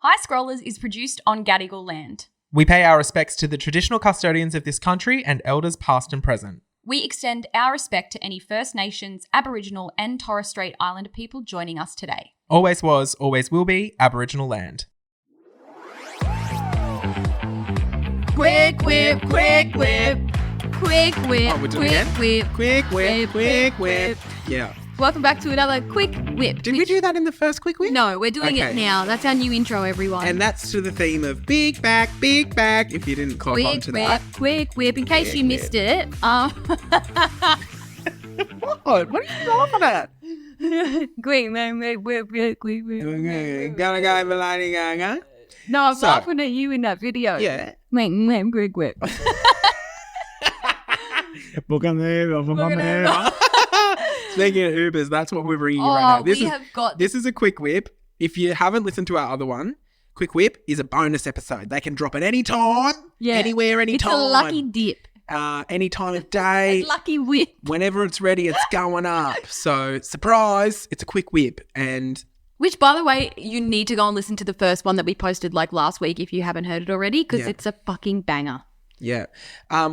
Hi Scrollers is produced on Gadigal land. We pay our respects to the traditional custodians of this country and elders past and present. We extend our respect to any First Nations, Aboriginal and Torres Strait Islander people joining us today. Always was, always will be Aboriginal land. Quick whip, quick whip, quick whip, Oh, we're doing it again? whip, Quick whip, quick whip. Yeah. Welcome back to another quick whip. Did we do that in the first quick whip? No, we're doing it Okay. now. That's our new intro, everyone. And that's to the theme of big back, if you didn't clock on quick to whip, that. quick whip. In case Quick you missed it, What are you laughing at? quick whip, quick whip. Gonna go Melanie Gaga. No, I'm So- laughing at you in that video. Yeah. Quick whip. Speaking of Ubers, that's what we're bringing you Oh, right now. we have got This is a quick whip. If you haven't listened to our other one, Quick Whip is a bonus episode. They can drop at any time, anywhere, It's anytime. a lucky dip. Any time of day. Lucky whip. Whenever it's ready, it's going up. So, surprise, it's a quick whip. And Which, by the way, you need to go and listen to the first one that we posted like last week if you haven't heard it already, because Yeah. it's a fucking banger. yeah,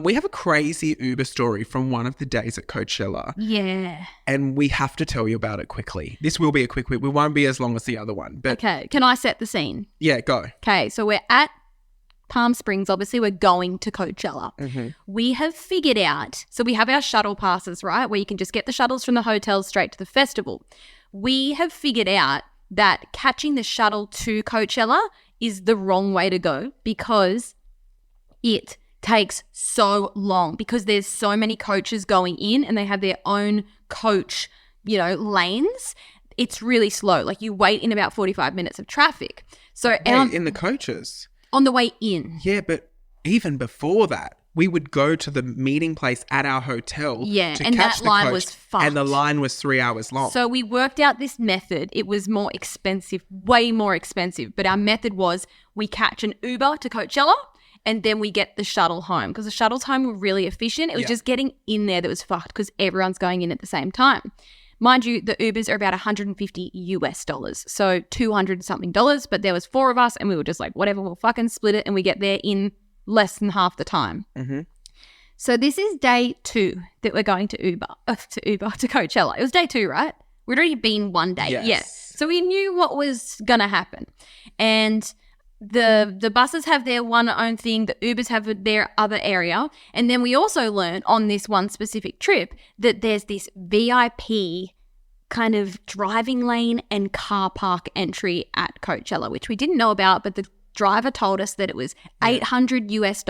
we have a crazy Uber story from one of the days at Coachella. Yeah. And we have to tell you about it quickly. This will be a quick whip. We won't be as long as the other one. But Okay. Can I set the scene? yeah, go. Okay. So we're at Palm Springs. Obviously, we're going to Coachella. Mm-hmm. We have figured out, so we have our shuttle passes, right? Where you can just get the shuttles from the hotel straight to the festival. We have figured out that catching the shuttle to Coachella is the wrong way to go because it takes so long because there's so many coaches going in and they have their own coach, lanes. It's really slow. Like you wait in about 45 minutes of traffic. So Wait, in the coaches? on the way in. Yeah, but even before that, we would go to the meeting place at our hotel Yeah, to and catch that the line coach, was fucked. and the line was 3 hours long. So we worked out this method. It was more expensive, way more expensive. But our method was we catch an Uber to Coachella and then we get the shuttle home because the shuttles home were really efficient. It was Yeah. just getting in there that was fucked because everyone's going in at the same time. Mind you, the Ubers are about $150 US. So $200 something, but there was 4 of us and we were just like, whatever, we'll fucking split it and we get there in less than half the time. Mm-hmm. So this is day 2 that we're going to Coachella. It was day 2, right? We'd already been one day. Yes. Yeah. So we knew what was going to happen. And the buses have their one own thing. The Ubers have their other area. And then we also learned on this one specific trip that there's this VIP kind of driving lane and car park entry at Coachella, which we didn't know about, but the driver told us that it was $800 US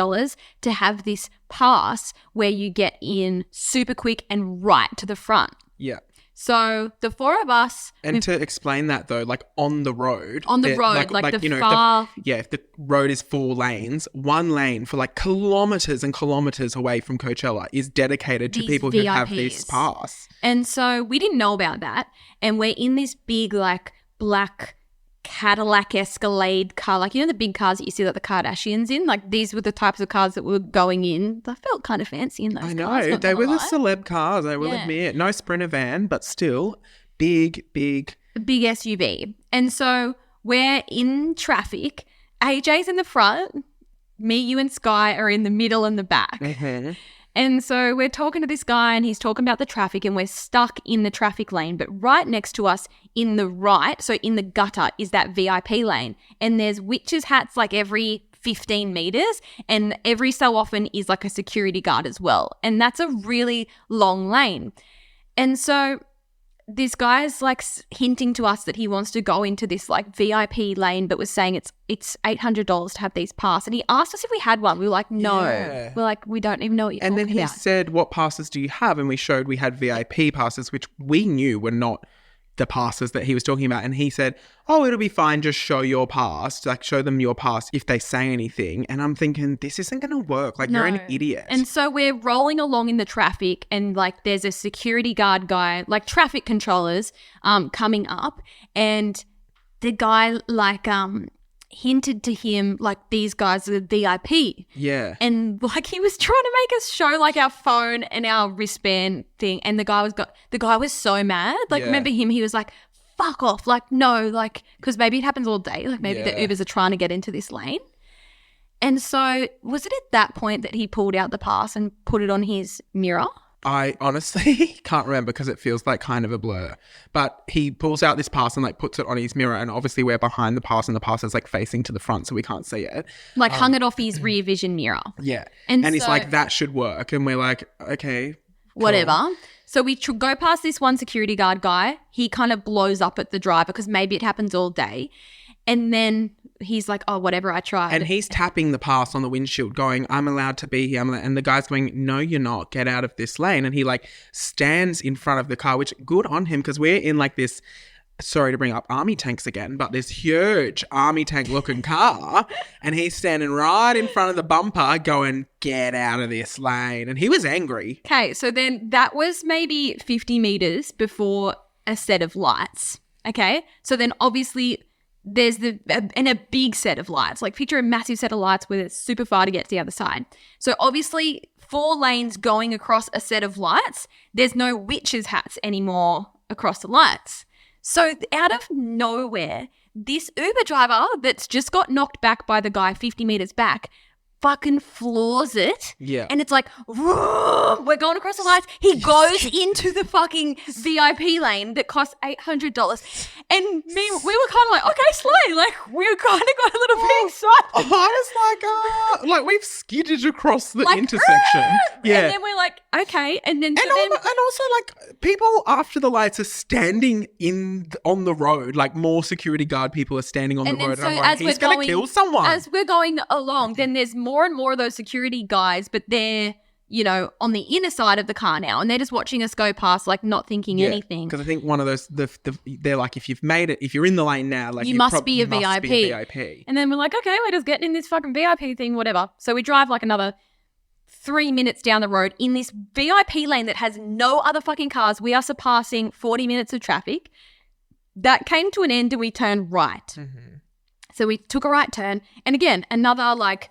to have this pass where you get in super quick and right to the front. Yeah. So the 4 of us, And to explain that though, like on the road. On the they're- road, like the far- if the road is 4 lanes, one lane for like kilometers and kilometers away from Coachella is dedicated to These people who have VIPs. this pass. and so we didn't know about that. And we're in this big like black Cadillac Escalade car, like the big cars that you see like the Kardashians in. Like these were the types of cars that were going in. I felt kind of fancy in those I cars. know. not They gonna were the lie. celeb cars, I will Yeah. admit. No Sprinter van, but still big. A big SUV. And so we're in traffic. AJ's in the front. Me, you, and Sky are in the middle and the back. Mm-hmm. And so we're talking to this guy and he's talking about the traffic and we're stuck in the traffic lane. But right next to us in the right, so in the gutter, is that VIP lane. And there's witches' hats like every 15 meters and every so often is like a security guard as well. And that's a really long lane. And so this guy's like hinting to us that he wants to go into this like VIP lane, but was saying it's $800 to have these pass. And he asked us if we had one. We were like, no. Yeah. We're like, we don't even know what you're And then talking he about. said, what passes do you have? And we showed we had VIP passes, which we knew were not the passes that he was talking about. And he said, oh, it'll be fine. Just show your pass. Like, show them your pass if they say anything. And I'm thinking, this isn't going to work. Like, you're an No. idiot. And so we're rolling along in the traffic and like there's a security guard guy, like traffic controllers coming up. And the guy like hinted to him like these guys are VIP. yeah. And like he was trying to make us show like our phone and our wristband thing, and the guy was so mad. Like Yeah. remember him? He was like, fuck off. Like, no, like, because maybe it happens all day. Like, maybe the Ubers are trying to get into this lane. And so was it at that point that he pulled out the pass and put it on his mirror? I honestly can't remember because it feels like kind of a blur. But he pulls out this pass and like puts it on his mirror, and obviously we're behind the pass and the pass is like facing to the front so we can't see it. Like hung it off his rear vision mirror. Yeah. And he's so- like, that should work. And we're like, okay. Whatever. Cool. So we go past this one security guard guy. He kind of blows up at the driver because maybe it happens all day. And then he's like, oh, whatever, I tried. And he's tapping the pass on the windshield going, I'm allowed to be here. And the guy's going, no, you're not. Get out of this lane. And he like stands in front of the car, which good on him because we're in like this, sorry to bring up army tanks again, but this huge army tank looking car. And he's standing right in front of the bumper going, get out of this lane. And he was angry. Okay, so then that was maybe 50 meters before a set of lights. Okay, so then obviously there's a big set of lights. Like picture a massive set of lights where it's super far to get to the other side. So obviously 4 lanes going across a set of lights, there's no witches' hats anymore across the lights. So out of nowhere, this Uber driver that's just got knocked back by the guy 50 meters back fucking floors it. Yeah. And it's like, we're going across the lights. He goes into the fucking VIP lane that costs $800. And we were kind of like, okay, slay. Like, we kind of got a little bit excited. I was like we've skidded across the intersection. Yeah. And then we're like, okay. And then, And also, like, people after the lights are standing on the road. Like, more security guard people are standing on the road. So and I'm like, he's going to kill someone. As we're going along, then there's more and more of those security guys, but they're, you know, on the inner side of the car now, and they're just watching us go past, like, not thinking anything. Because I think one of those, they're like, if you've made it, if you're in the lane now, like, you must be a VIP. And then we're like, okay, we're just getting in this fucking VIP thing, whatever. So we drive like another 3 minutes down the road in this VIP lane that has no other fucking cars. We are surpassing 40 minutes of traffic. That came to an end and we turned right. Mm-hmm. So we took a right turn. And again, another like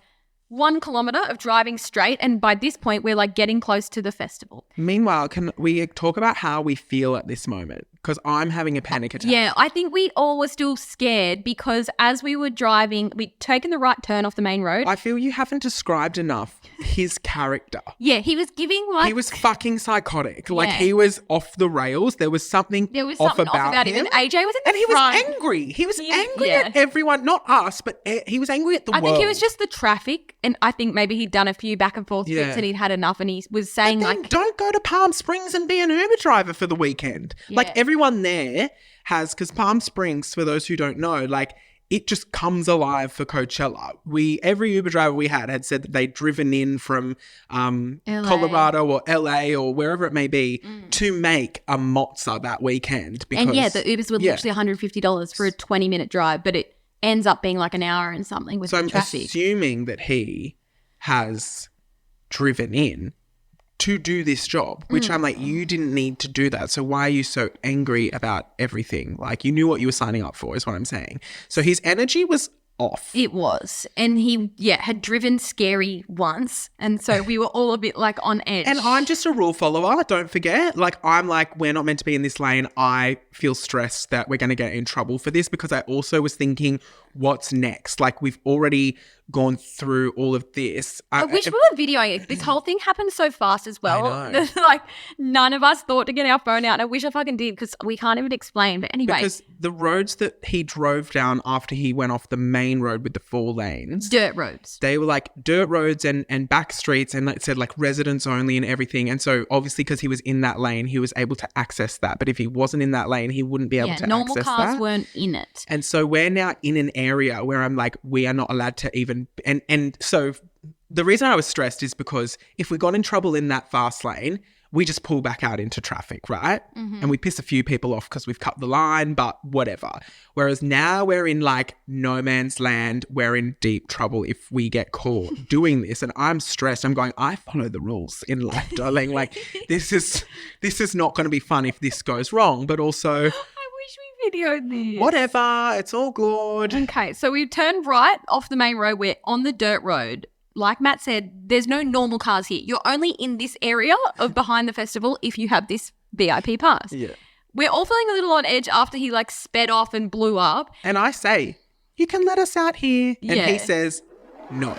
1 kilometer of driving straight. And by this point, we're like getting close to the festival. Meanwhile, can we talk about how we feel at this moment? Because I'm having a panic attack. Yeah, I think we all were still scared because as we were driving, we'd taken the right turn off the main road. I feel you haven't described enough his character. Yeah, he was giving like... He was fucking psychotic. Like, Yeah. he was off the rails. There was something off about him. And AJ was in the And he front. was angry. He was angry yeah. at everyone, not us, but he was angry at the I world. think it was just the traffic, and I think maybe he'd done a few back and forth trips Yeah. and he'd had enough, and he was saying Then like, don't go to Palm Springs and be an Uber driver for the weekend. Like, Yeah. everyone there has, because Palm Springs, for those who don't know, like, it just comes alive for Coachella. Every Uber driver we had said that they'd driven in from Colorado or LA or wherever it may be to make a mozza that weekend. Because, and yeah, the Ubers were literally $150 for a 20-minute drive, but it ends up being like an hour and something with So the I'm traffic. assuming that he has driven in to do this job, which I'm like, you didn't need to do that. So why are you so angry about everything? Like, you knew what you were signing up for, is what I'm saying. So his energy was off. It was. And he, had driven scary once. And so we were all a bit like on edge. And I'm just a rule follower, don't forget. Like, I'm like, we're not meant to be in this lane. I feel stressed that we're going to get in trouble for this because I also was thinking, what's next? Like, we've already gone through all of this. I wish we were videoing it. This whole thing happened so fast as well. I know. Like, none of us thought to get our phone out. And I wish I fucking did because we can't even explain. But anyway. Because the roads that he drove down after he went off the main road with the 4 lanes, dirt roads. they were like dirt roads and back streets, and it said like residents only and everything. And so obviously because he was in that lane, he was able to access that. But if he wasn't in that lane, he wouldn't be able to normal access cars that. weren't in it. And so we're now in an area where I'm like, we are not allowed to even, and so the reason I was stressed is because if we got in trouble in that fast lane, we just pull back out into traffic, right? Mm-hmm. And we piss a few people off because we've cut the line, but whatever. Whereas now we're in like no man's land. We're in deep trouble if we get caught doing this. And I'm stressed. I'm going, I follow the rules in life, darling. Like, this is not going to be fun if this goes wrong, but also... I wish we videoed this. Whatever, it's all good. Okay, so we turned right off the main road. We're on the dirt road. Like Matt said, there's no normal cars here. You're only in this area of behind the festival if you have this VIP pass. Yeah. We're all feeling a little on edge after he like sped off and blew up. And I say, you can let us out here. And Yeah. he says, no.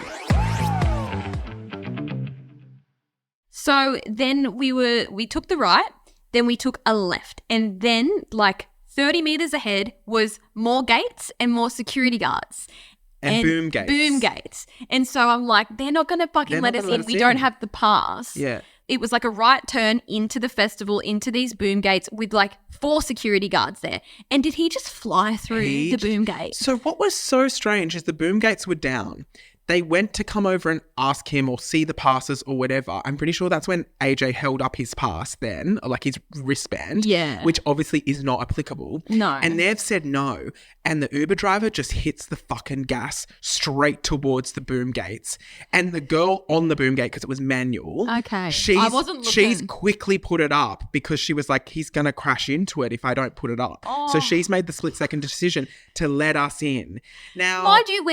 So then we took the right, then we took a left, and then like 30 meters ahead was more gates and more security guards. And boom gates. Boom gates. And so I'm like, they're not going to fucking let us in. We don't have the pass. Yeah. It was like a right turn into the festival, into these boom gates with like 4 security guards there. And did he just fly through the boom gate? So what was so strange is the boom gates were down. They went to come over and ask him or see the passes or whatever. I'm pretty sure that's when AJ held up his pass then, or like his wristband. Yeah. Which obviously is not applicable. No. And they've said no. And the Uber driver just hits the fucking gas straight towards the boom gates. And the girl on the boom gate, because it was manual. Okay. I wasn't looking. She's quickly put it up because she was like, he's going to crash into it if I don't put it up. Oh. So she's made the split second decision to let us in. Now, Mind you,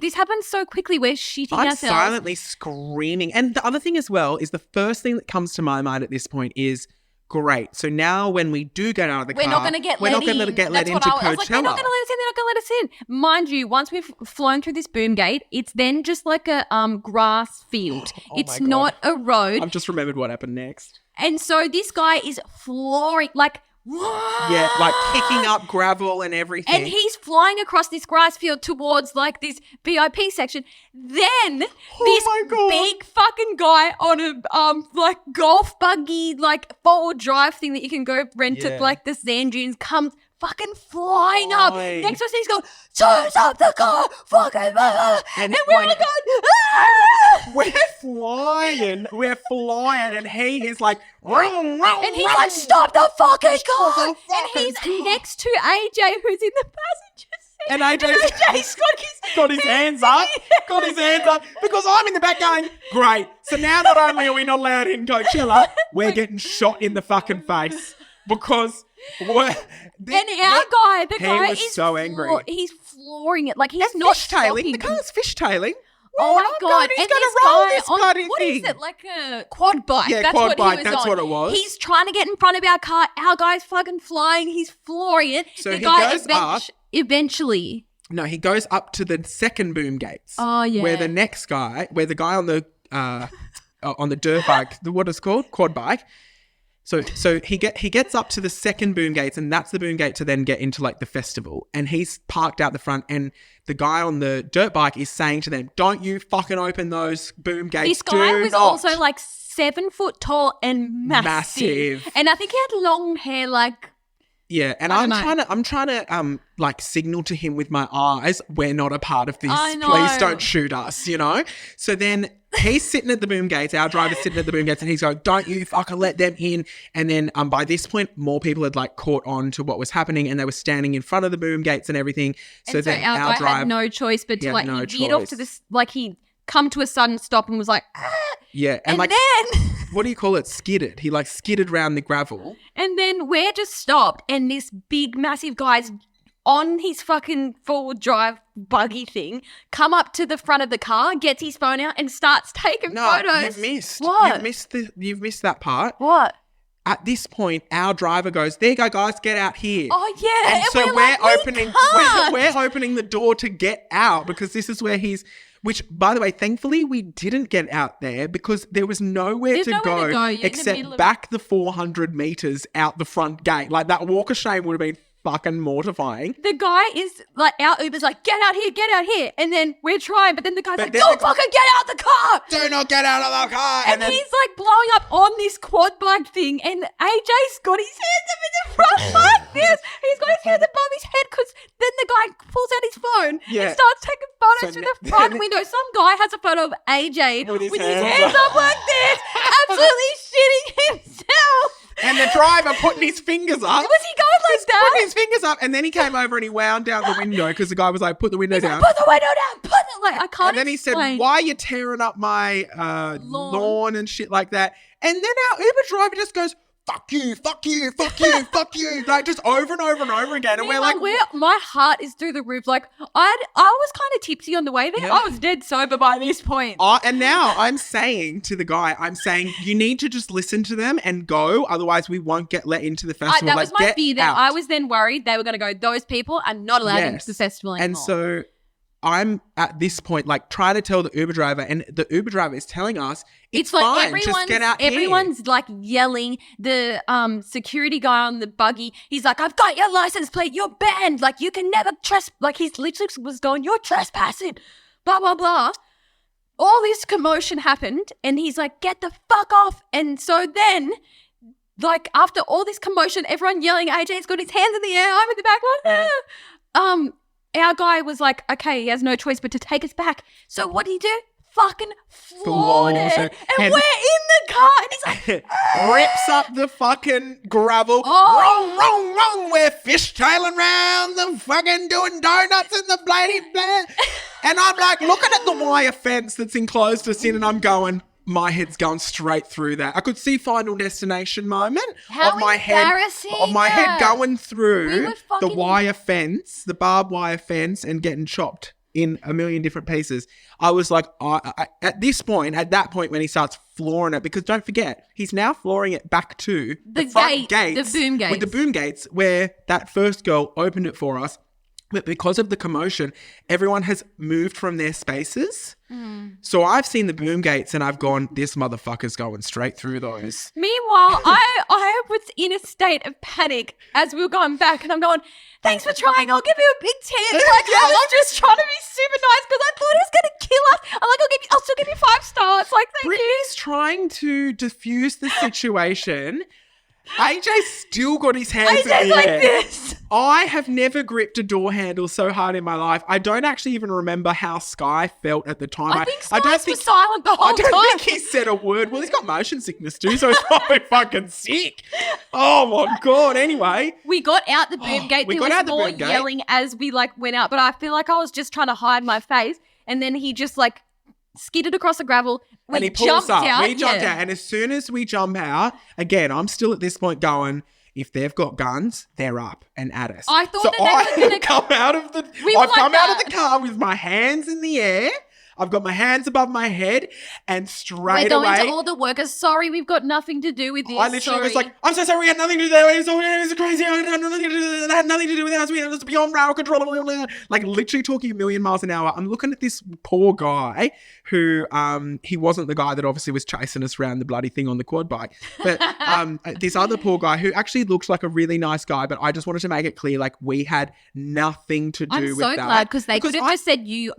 this happens so quickly, we're shitting I'm ourselves. silently screaming. And the other thing as well is the first thing that comes to my mind at this point is, great. So now when we do get out of the car, We're not going to get we're let not going to in. get let That's into what I was like, they're Coachella. not going to let us in. They're not going to let us in. Mind you, once we've flown through this boom gate, it's then just like a grass field. It's my God. not a road. I've just remembered what happened next. And so this guy is flooring, like, Yeah, like kicking up gravel and everything. and he's flying across this grass field towards like this VIP section. Then this my God. big fucking guy on a like golf buggy, like 4-wheel drive thing that you can go rent Yeah. at like the sand dunes comes fucking flying up Oi. next to us. And he's going, "Turn up the car, fucking blah." And And we're all when- going, "Ah!" We're flying, and he is like, vroom, vroom, And he's like, "Stop the fucking car!" And fucking he's car. next to AJ, who's in the passenger seat. And AJ's got his hands up, because I'm in the back going, great. So now not only are we not allowed in Coachella, we're getting shot in the fucking face because And our guy, the he guy was is so angry. He's flooring it. Like he's not fishtailing. stopping. The car's fishtailing. Oh my God. He's And going this to roll guy this on, bloody what thing. is it? Like a quad bike. Yeah, that's quad what bike, he was that's on. what it was. He's trying to get in front of our car. Our guy's fucking flying. He's flooring it. So the he guy goes up. Eventually. No, he goes up to the second boom gates. Oh, yeah. Where the guy on the dirt bike, what is it called? Quad bike. So he gets up to the second boom gates, and that's the boom gate to then get into like the festival. And he's parked out the front, and the guy on the dirt bike is saying to them, "Don't you fucking open those boom gates." This guy Do was not." also like 7 foot tall and massive. Massive. And I think he had long hair like... Yeah, and I I'm don't know. trying to like signal to him with my eyes, we're not a part of this. I know. Please don't shoot us, you know? So then he's sitting at the boom gates, our driver's sitting at the boom gates, and he's going, "Don't you fucking let them in." And then by this point, more people had like caught on to what was happening, and they were standing in front of the boom gates and everything. So And so then our guy driver, had no choice but to had like, no he veered off to choice. this, like he'd come to a sudden stop and was like, "Ah!" yeah, And like then... what do you call it? Skidded. He like skidded around the gravel. And then we're just stopped, and this big, massive guy's on his fucking 4-wheel drive buggy thing, come up to the front of the car, gets his phone out, and starts taking No, photos. you've missed. What? You've missed that part. What? At this point, our driver goes, "There you go, guys, get out here." Oh, yeah. And so we're like, "We opening can't." we're opening the door to get out because this is where he's, which by the way, thankfully we didn't get out there because there was nowhere There's to nowhere go to go. You're in the middle except of- back the 400 meters out the front gate. Like that walk of shame would have been fucking mortifying. The guy is like, our Uber's like, get out here. And then we're trying, but then the guy's like, then don't the guy- fucking get out the car. Do not get out of the car. And then he's like blowing up on this quad bike thing, and AJ's got his hands up in the front like this. He's got his hands above his head because then the guy pulls out his phone Yeah. and starts taking photos So through ne- the front then- window. Some guy has a photo of AJ With with his his hands hands up like this, absolutely shitting himself. and the driver putting his fingers up. Was he going like that? Putting his fingers up, and then he came over and he wound down the window because the guy was like, "Put the window down." Put the window down. Put it like I can't. And then he said, explain. "Why are you tearing up my lawn and shit like that?" And then our Uber driver just goes, fuck you, fuck you, fuck you, fuck you. Like just over and over and over again. And we're like, my heart is through the roof. Like I was kind of tipsy on the way there. Yeah. I was dead sober by this point. and now I'm saying to the guy, you need to just listen to them and go. Otherwise we won't get let into the festival. That was my get fear. That out. I was then worried they were going to go, those people are not allowed into the festival anymore. And so I'm at this point like trying to tell the Uber driver, and the Uber driver is telling us it's fine, just get out here. Everyone's like yelling. The security guy on the buggy, he's like, I've got your license plate, you're banned, like you can never like he's literally was going, you're trespassing, blah blah blah. All this commotion happened and he's like, get the fuck off. And so then like after all this commotion, everyone yelling, AJ's got his hands in the air, I'm in the back like, ah. Our guy was like, okay, he has no choice but to take us back. So what did he do? Fucking floored it. And we're in the car. And he's like, rips up the fucking gravel. Oh. Wrong. We're fishtailing around the fucking doing donuts in the bloody blah. And I'm like looking at the wire fence that's enclosed us in, and I'm going, my head's going straight through that. I could see Final Destination moment of my head going through the wire fence, the barbed wire fence, and getting chopped in a million different pieces. I was like, at that point when he starts flooring it, because don't forget, he's now flooring it back to the front gates, the boom gates. With the boom gates where that first girl opened it for us. But because of the commotion, everyone has moved from their spaces. So I've seen the boom gates and I've gone, this motherfucker's going straight through those. Meanwhile, I was in a state of panic as we were going back, and I'm going, thanks for trying, I'll give you a big tip. Like, I was just trying to be super nice because I thought he was going to kill us. I'm like, I'll still give you 5 stars. Like, thank you. Brittney's trying to diffuse the situation. AJ's still got his hands in the air. like this. I have never gripped a door handle so hard in my life. I don't actually even remember how Sky felt at the time. I think Sky was silent the whole time. I don't think he said a word. Well, he's got motion sickness too, so he's probably fucking sick. Oh my God. Anyway. We got out the boom gate. There was more yelling as we like went out, but I feel like I was just trying to hide my face, and then he just like skidded across the gravel. And he pulls up. We jumped out. And as soon as we jump out, again, I'm still at this point going, if they've got guns, they're up and at us. I thought that they were going to come out of the... I've come out of the car with my hands in the air. I've got my hands above my head, and straight away... We're going to all the workers. Sorry, we've got nothing to do with this. I literally was like, I'm so sorry, we had nothing to do with it. It was crazy. I had nothing to do with it. It was beyond our control. Like literally talking a million miles an hour. I'm looking at this poor guy who, he wasn't the guy that obviously was chasing us around the bloody thing on the quad bike. But this other poor guy who actually looks like a really nice guy, but I just wanted to make it clear, like we had nothing to do with that. I'm so glad because they could have just said you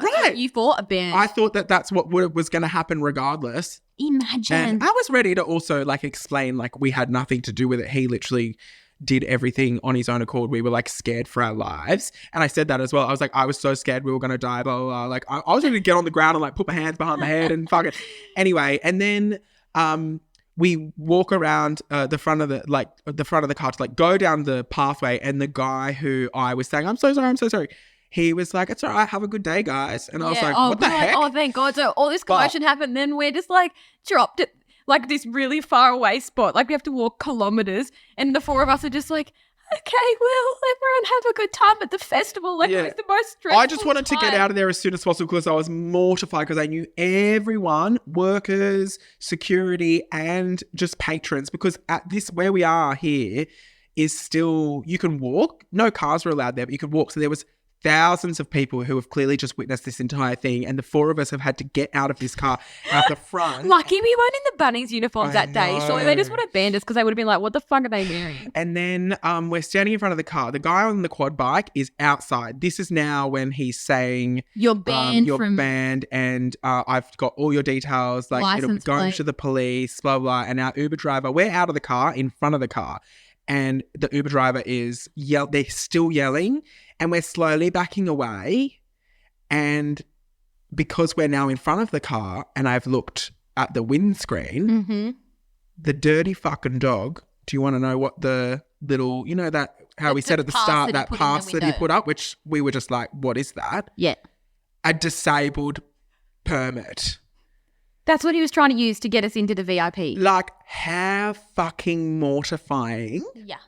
fought a band. I thought that that's what was going to happen regardless. Imagine. And I was ready to also like explain like we had nothing to do with it. He literally did everything on his own accord. We were like scared for our lives. And I said that as well. I was like, I was so scared we were going to die, blah, blah, blah. Like I was ready to get on the ground and like put my hands behind my head and fuck it. Anyway, and then we walk around the front of the car to like go down the pathway, and the guy who I was saying, I'm so sorry. He was like, it's all right, have a good day, guys. And I was like, what the heck? Oh, thank God. So all this commotion happened, then we're just like dropped at like this really far away spot. Like we have to walk kilometers, and the 4 of us are just like, okay, well, everyone have a good time at the festival. Like it was the most stressful I just wanted to get out of there as soon as possible because I was mortified because I knew everyone, workers, security, and just patrons, because at this, where we are here is still, you can walk. No cars were allowed there, but you could walk. So there was thousands of people who have clearly just witnessed this entire thing, and the 4 of us have had to get out of this car at the front. Lucky we weren't in the Bunnies uniforms that day. Surely they just would have banned us because they would have been like, what the fuck are they wearing? And then we're standing in front of the car. The guy on the quad bike is outside. This is now when he's saying, you're banned and I've got all your details, like it'll be going to the police, blah, blah. And our Uber driver, we're out of the car, in front of the car, and the Uber driver is they're still yelling. And we're slowly backing away, and because we're now in front of the car and I've looked at the windscreen, the dirty fucking dog, do you want to know what the little, you know, that how we said at the start, that pass that he put up, which we were just like, what is that? Yeah. A disabled permit. That's what he was trying to use to get us into the VIP. Like, how fucking mortifying. Yeah.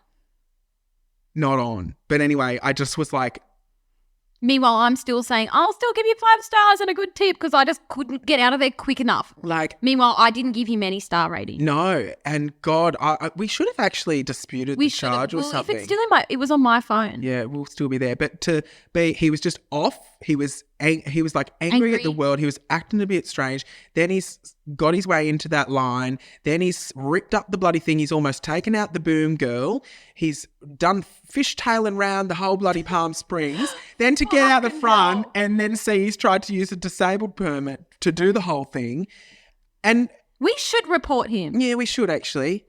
Not on. But anyway, I just was like, Meanwhile, I'm still saying, I'll still give you 5 stars and a good tip because I just couldn't get out of there quick enough. like, Meanwhile, I didn't give him any star rating. no. And God, we should have actually disputed the should've- charge or well, something. If it's still it was on my phone. Yeah, we'll still be there. But to be, he was just off. He was like angry at the Angry. world. He was acting a bit strange. Then he's got his way into that line. Then he's ripped up the bloody thing. He's almost taken out the boom girl. He's done fishtailing round the whole bloody Palm Springs. Then to get out the front and then see he's tried to use a disabled permit to do the whole thing. And We should report him. yeah, we should actually.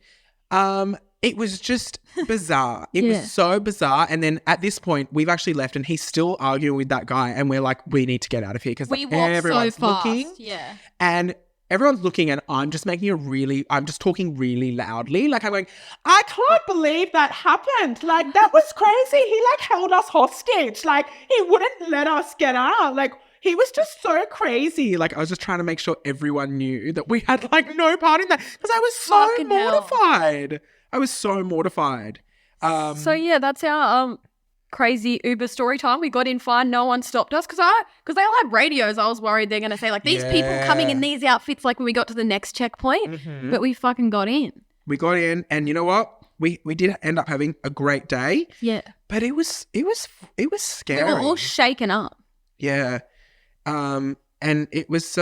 It was just bizarre. It Yeah. was so bizarre. And then at this point, we've actually left and he's still arguing with that guy. And we're like, we need to get out of here because We walked everyone's so fast. looking. Yeah. And everyone's looking and I'm just I'm just talking really loudly. Like I'm going, I can't believe that happened. Like that was crazy. He like held us hostage. Like he wouldn't let us get out. Like he was just so crazy. Like I was just trying to make sure everyone knew that we had like no part in that because I was so Fucking hell. mortified. I was so mortified. So yeah, that's our crazy Uber story time. We got in fine. No one stopped us because they all had radios. I was worried they're going to say like these people coming in these outfits like when we got to the next checkpoint. But we fucking got in. We got in and you know what? We did end up having a great day. Yeah. But it was We scary. were all shaken up. Yeah. And it was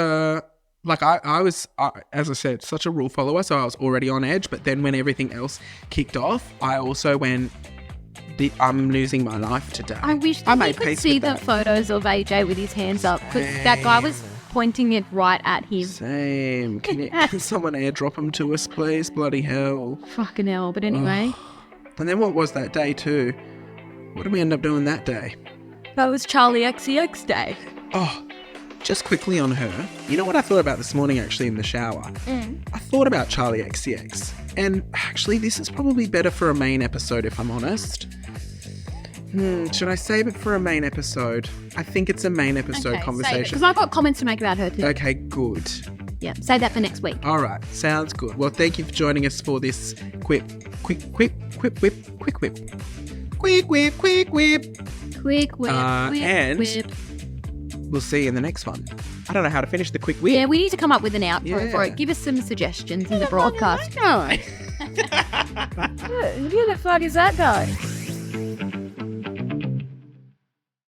like I was, as I said, such a rule follower, so I was already on edge. But then when everything else kicked off, I also went, I'm losing my life today. I wish I that we made could peace see with the that. photos of AJ with his hands up because that guy was pointing it right at him. Same. Can someone airdrop them to us, please? Bloody hell. Fucking hell. But anyway, And then what was that day too? What did we end up doing that day? that was Charlie XCX Day. Oh, just quickly on her. You know what I thought about this morning actually in the shower? I thought about Charlie XCX. And actually this is probably better for a main episode if I'm honest. Should I save it for a main episode? I think it's a main episode Okay, save it. conversation. Because I've got comments to make about her too. Okay, good. Yeah, save that for next week. All right, sounds good. Well, thank you for joining us for this quick whip. Quick whip, And- whip. We'll see you in the next one. I don't know how to finish the quick whip. Yeah, we need to come up with an outro for Yeah. it. Give us some suggestions in the broadcast. No. Who the fuck is that guy?